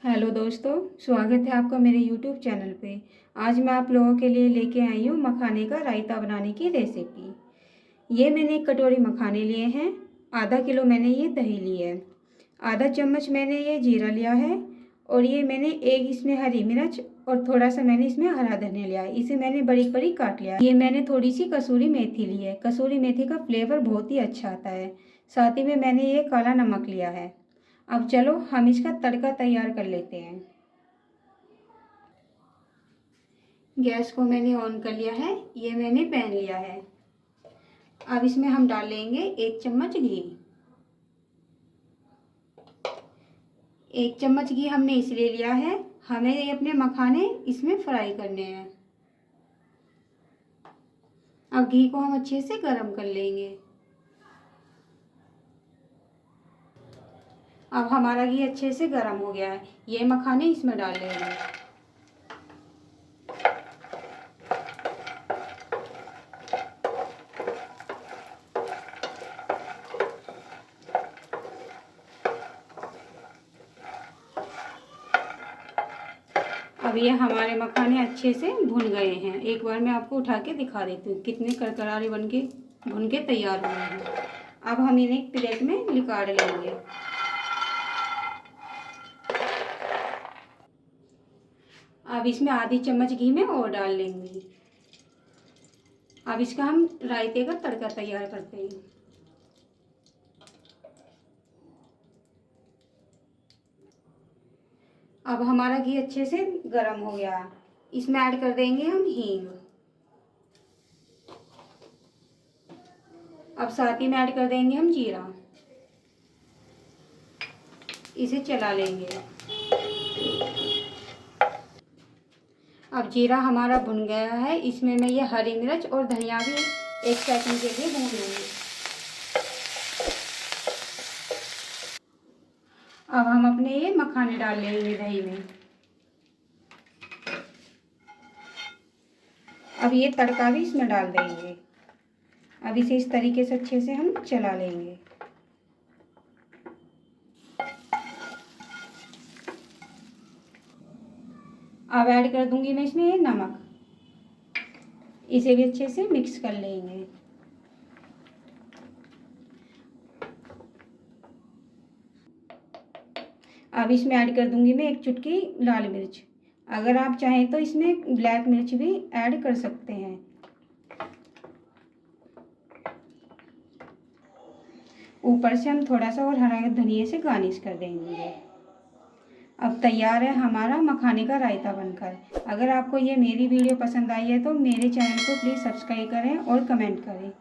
Hello दोस्तों, स्वागत है आपका मेरे YouTube चैनल पे। आज मैं आप लोगों के लिए लेके आई हूँ मखाने का रायता बनाने की रेसिपी। ये मैंने एक कटोरी मखाने लिए हैं। आधा किलो मैंने ये दही ली है। आधा चम्मच मैंने ये जीरा लिया है। और ये मैंने एक इसमें हरी मिर्च और थोड़ा सा मैंने इसमें हरा धनिया लिया है। इसे मैंने बरीक बरीक काट लिया है। ये मैंने थोड़ी सी कसूरी मेथी ली है। कसूरी मेथी का फ्लेवर बहुत ही अच्छा आता है। साथ ही में मैंने ये काला नमक लिया है। अब चलो हम इसका तड़का तैयार कर लेते हैं। गैस को मैंने ऑन कर लिया है। ये मैंने पैन लिया है। अब इसमें हम डाल लेंगे 1 चम्मच घी। 1 चम्मच घी हमने इसलिए लिया है, हमें ये अपने मखाने इसमें फ्राई करने हैं। अब घी को हम अच्छे से गर्म कर लेंगे। अब हमारा घी अच्छे से गर्म हो गया है। ये मखाने इसमें डाल लेंगे। अब ये हमारे मखाने अच्छे से भुन गए हैं। एक बार मैं आपको उठा के दिखा देती हूँ कितने करकरारे बन के भुन के तैयार हुए हैं। अब हम इन्हें एक प्लेट में निकाल लेंगे। अब इसमें आधी चम्मच घी में और डाल लेंगे। अब इसका हम रायते का तड़का तैयार करते हैं। अब हमारा घी अच्छे से गर्म हो गया। इसमें ऐड कर देंगे हम हींग। अब साथ ही में ऐड कर देंगे हम जीरा। इसे चला लेंगे। अब जीरा हमारा भुन गया है। इसमें मैं ये हरी मिर्च और धनिया भी 1 सेकंड के लिए भून लूँगी। अब हम अपने ये मखाने डाल लेंगे दही में। अब ये तड़का भी इसमें डाल देंगे। अब इसे इस तरीके से अच्छे से हम चला लेंगे। अब ऐड कर दूंगी मैं इसमें ये नमक। इसे भी अच्छे से मिक्स कर लेंगे। अब इसमें ऐड कर दूंगी मैं 1 चुटकी लाल मिर्च। अगर आप चाहें तो इसमें ब्लैक मिर्च भी ऐड कर सकते हैं। ऊपर से हम थोड़ा सा और हरा धनिया से गार्निश कर देंगे। अब तैयार है हमारा मखाने का रायता बनकर। अगर आपको ये मेरी वीडियो पसंद आई है तो मेरे चैनल को प्लीज़ सब्सक्राइब करें और कमेंट करें।